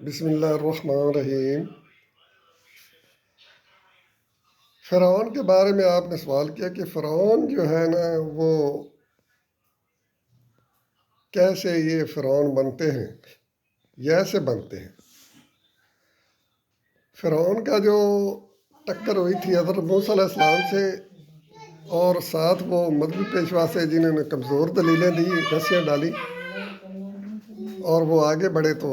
بسم اللہ الرحمن الرحیم۔ فرعون کے بارے میں آپ نے سوال کیا کہ فرعون جو ہے نا وہ کیسے یہ فرعون بنتے ہیں یا ایسے بنتے ہیں۔ فرعون کا جو ٹکر ہوئی تھی حضرت موسیٰ علیہ السلام سے اور ساتھ وہ مذہبی پیشوا سے جنہوں نے کمزور دلیلیں دی، رسیاں ڈالی اور وہ آگے بڑھے، تو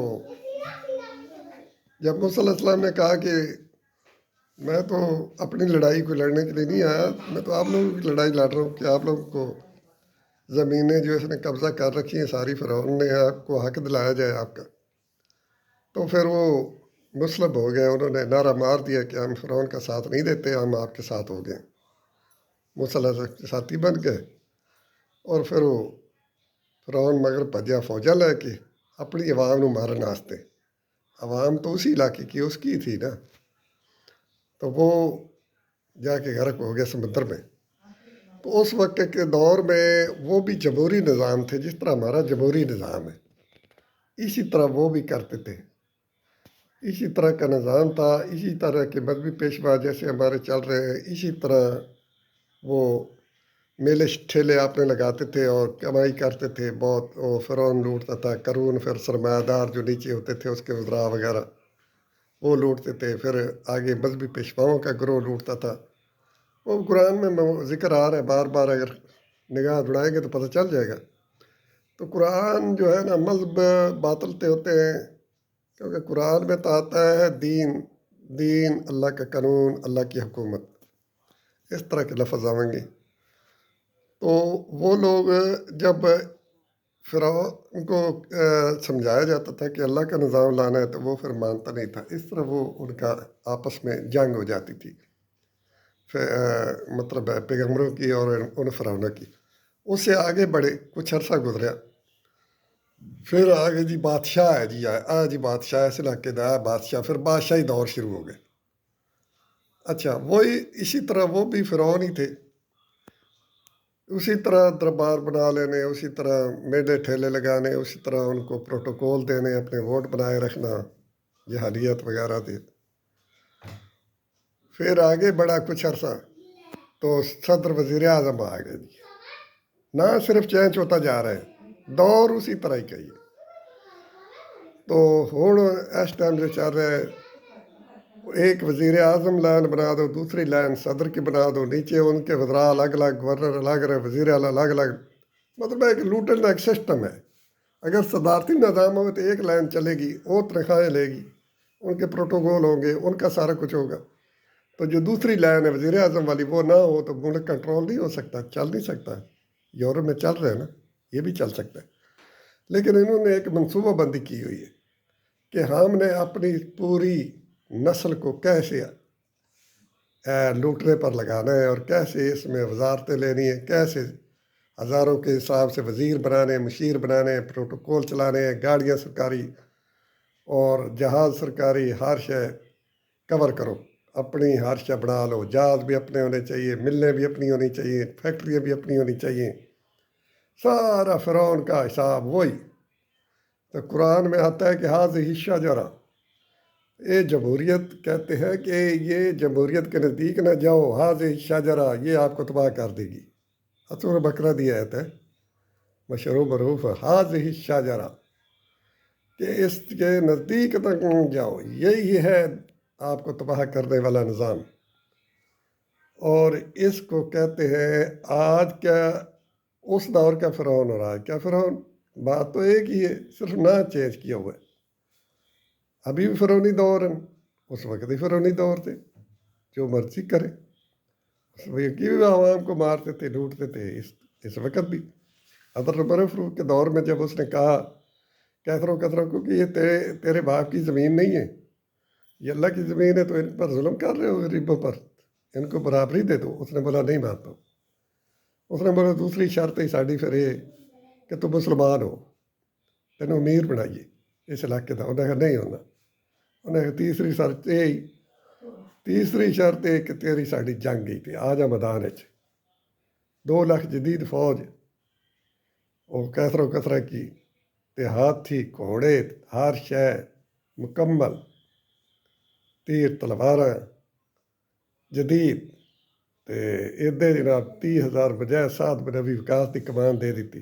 جب موسیٰ علیہ السلام نے کہا کہ میں تو اپنی لڑائی کو لڑنے کے لیے نہیں آیا، میں تو آپ لوگوں کی لڑائی لڑ رہا ہوں کہ آپ لوگوں کو زمینیں جو اس نے قبضہ کر رکھی ہیں ساری، فرعون نے آپ کو حق دلایا جائے آپ کا، تو پھر وہ مسلب ہو گئے، انہوں نے نعرہ مار دیا کہ ہم فرعون کا ساتھ نہیں دیتے، ہم آپ کے ساتھ ہو گئے، موسیٰ علیہ السلام کے ساتھی بن گئے۔ اور پھر وہ فرعون مگر بھجا فوجا لے کے اپنی عوام نو مارن واسطے، عوام تو اسی علاقے کی اس کی تھی نا، تو وہ جا کے غرق ہو گیا سمندر میں۔ تو اس وقت کے دور میں وہ بھی جمہوری نظام تھے، جس طرح ہمارا جمہوری نظام ہے اسی طرح وہ بھی کرتے تھے، اسی طرح کا نظام تھا، اسی طرح کے مذہبی پیشوا جیسے ہمارے چل رہے ہیں، اسی طرح وہ میلے ٹھیلے اپنے لگاتے تھے اور کمائی کرتے تھے بہت۔ وہ فرعون لوٹتا تھا، قارون پھر سرمایہ دار جو نیچے ہوتے تھے اس کے وزراء وغیرہ وہ لوٹتے تھے، پھر آگے مذہبی پیشواؤں کا گروہ لوٹتا تھا۔ وہ قرآن میں ذکر آ رہا ہے بار بار، اگر نگاہ دوڑائیں گے تو پتہ چل جائے گا۔ تو قرآن جو ہے نا مذہب باطلتے ہوتے ہیں، کیونکہ قرآن میں تو آتا ہے دین اللہ کا قانون، اللہ کی حکومت، اس طرح کے لفظ آئیں گے۔ تو وہ لوگ جب فرعون کو سمجھایا جاتا تھا کہ اللہ کا نظام لانا ہے تو وہ پھر مانتا نہیں تھا، اس طرح وہ ان کا آپس میں جنگ ہو جاتی تھی، مطلب ہے پیغمبروں کی اور ان فرعونوں کی۔ اس سے آگے بڑھے، کچھ عرصہ گزرا، پھر آگے جی بادشاہ ہے، جی بادشاہ اس علاقے کا بادشاہ، پھر بادشاہی دور شروع ہو گئے۔ اچھا، وہی اسی طرح وہ بھی فرعون ہی تھے، اسی طرح دربار بنا لینے، اسی طرح میلے ٹھیلے لگانے، اسی طرح ان کو پروٹوکول دینے، اپنے ووٹ بنائے رکھنا، جہادیت وغیرہ دے۔ پھر آگے بڑھا کچھ عرصہ تو صدر وزیر اعظم آ گئے جی، نہ صرف چینج ہوتا جا رہا ہے، دور اسی طرح ہی کہیے۔ تو ہوں اس ٹائم جو چل رہا ہے، ایک وزیر اعظم لائن بنا دو، دوسری لائن صدر کی بنا دو، نیچے ان کے وزراء الگ الگ، گورنر الگ الگ، وزیر اعلیٰ الگ الگ، مطلب ایک لوٹن کا ایک سسٹم ہے۔ اگر صدارتی نظام ہو تو ایک لائن چلے گی، وہ تنخواہیں لے گی، ان کے پروٹوکول ہوں گے، ان کا سارا کچھ ہوگا۔ تو جو دوسری لائن ہے وزیر اعظم والی، وہ نہ ہو تو ملک کنٹرول نہیں ہو سکتا، چل نہیں سکتا۔ یورپ میں چل رہے ہیں نا، یہ بھی چل سکتا ہے۔ لیکن انہوں نے ایک منصوبہ بندی کی ہوئی ہے کہ ہم نے اپنی پوری نسل کو کیسے لوٹنے پر لگانا ہے، اور کیسے اس میں وزارتیں لینی ہیں، کیسے ہزاروں کے حساب سے وزیر بنانے، مشیر بنانے، پروٹوکول چلانے، گاڑیاں سرکاری اور جہاز سرکاری، ہر شے کور کرو، اپنی ہر شے بنا لو، جہاز بھی اپنے ہونے چاہیے، ملیں بھی اپنی ہونی چاہیے، فیکٹریاں بھی اپنی ہونی چاہیے، سارا فرعون کا حساب وہی۔ تو قرآن میں آتا ہے کہ حاذہ شجرہ، یہ جمہوریت کہتے ہیں کہ یہ جمہوریت کے نزدیک نہ جاؤ، حاذہ شجرہ، یہ آپ کو تباہ کر دے گی۔ سورہ بقرہ دی آیت ہے، مشہور معروف، حاذہ شجرہ، کہ اس کے نزدیک تک نہ جاؤ، یہی ہے آپ کو تباہ کرنے والا نظام۔ اور اس کو کہتے ہیں آج کا اس دور کا فرعون ہو رہا ہے۔ کیا فرعون؟ بات تو ایک ہی ہے، صرف نہ چینج کیا ہوا ہے۔ ابھی بھی فرعونی دور ہیں، اس وقت بھی فرعونی دور تھے، جو مرضی کرے، اس وقت بھی عوام کو مارتے تھے، لوٹتے تھے، اس وقت بھی۔ حضرت عمر فاروق کے دور میں جب اس نے کہا کیسروں کو کہ یہ تیرے باپ کی زمین نہیں ہے، یہ اللہ کی زمین ہے، تو ان پر ظلم کر رہے ہو، غریبوں پر، ان کو برابری دے دو۔ اس نے بولا نہیں مانتا ہوں۔ اس نے بولا دوسری شرط ہی ساڑی پھر یہ کہ تم مسلمان ہو، تینوں امیر بنائیے اس علاقے کا۔ انہیں کہا نہیں ہونا۔ انہیں کہا تیسری شرط ہے کہ تیری ساڑی جنگ گئی تھی، آ جا میدان وچ، 2 لاکھ جدید فوج، وہ کیسروں کسرا کی، تے ہاتھی گھوڑے ہر شے، ਮੁਕੰਮਲ ਤੀਰ ਤਲਵਾਰਾਂ ਜਦੀਦ ਤੇ ਇਹਦੇ ਜਨਾਬ 30,000 ਬਜਾਏ ਸਾਧ ਨਬੀ ਵਿਕਾਸ ਦੀ ਕਮਾਨ ਦੇ ਦਿੱਤੀ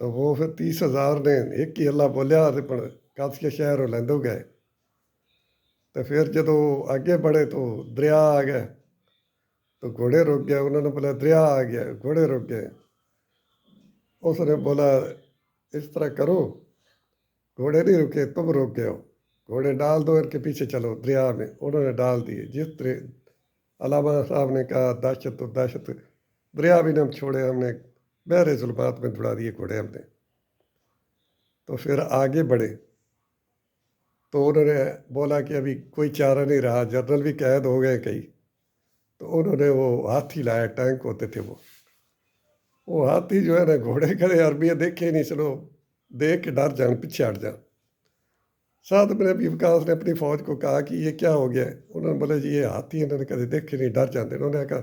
تو وہ پھر 30,000 نے ایک ہی اللہ بولیا تو قادسیہ شہر وہ لیندو گئے۔ تو پھر جدو آگے بڑھے تو دریا آ گئے تو گھوڑے رک گئے، انہوں نے بولا دریا آ گیا، گھوڑے رک گئے۔ اس نے بولا اس طرح کرو، گھوڑے نہیں رکے، تم رک گئے ہو، گھوڑے ڈال دو ان کے پیچھے چلو دریا میں۔ انہوں نے ڈال دیے۔ جس طرح علامہ صاحب نے کہا دہشت تو دہشت، دریا بھی نے ہم چھوڑے، ہم نے بحر ظلمات میں دوڑا دیے گھوڑے ہم نے۔ تو پھر آگے بڑھے تو انہوں نے بولا کہ ابھی کوئی چارہ نہیں رہا، جنرل بھی قید ہو گئے کئی۔ تو انہوں نے وہ ہاتھی لایا، ٹینک ہوتے تھے وہ ہاتھی جو ہے نا گھوڑے کھڑے عربی دیکھے نہیں، چلو دیکھ کے ڈر جان، پیچھے ہٹ جان۔ سعد بن ابی وقاص نے اپنی فوج کو کہا کہ یہ کیا ہو گیا ہے؟ انہوں نے بولا جی یہ ہاتھی، انہوں نے کہا دیکھے نہیں، ڈر جاتے۔ انہوں نے کہا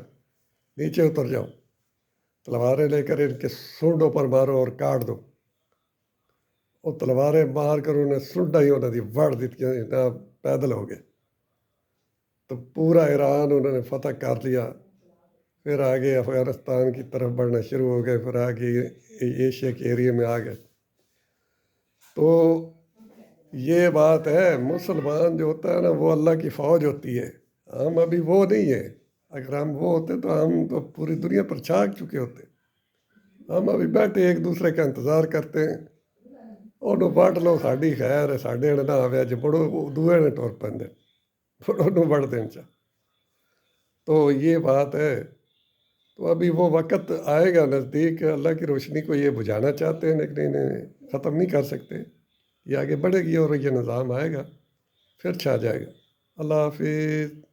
نیچے اتر جاؤ، تلواریں لے کر ان کے سونڈوں پر مارو اور کاٹ دو۔ وہ تلواریں مار کر انہیں سنڈا ہی انہوں نے وڑ دیتی، پیدل ہو گئے۔ تو پورا ایران انہوں نے فتح کر لیا۔ پھر آگے افغانستان کی طرف بڑھنا شروع ہو گئے، پھر آگے ایشیا کے ایریے میں آ گئے۔ تو یہ بات ہے، مسلمان جو ہوتا ہے نا وہ اللہ کی فوج ہوتی ہے، ہم ابھی وہ نہیں ہیں۔ اگر ہم وہ ہوتے تو ہم تو پوری دنیا پر چھا چکے ہوتے۔ ہم ابھی بیٹھے ایک دوسرے کا انتظار کرتے ہیں، انہوں بڑھ لو ساڈی خیر ہے، ساڈے نہ آوے جو بڑھو دوے نے ٹور پندے انہوں بڑھ دین چاہ۔ تو یہ بات ہے۔ تو ابھی وہ وقت آئے گا نزدیک، اللہ کی روشنی کو یہ بجھانا چاہتے ہیں لیکن انہیں ختم نہیں کر سکتے۔ یہ آگے بڑھے گی اور یہ نظام آئے گا، پھر چھا جائے گا۔ اللہ حافظ۔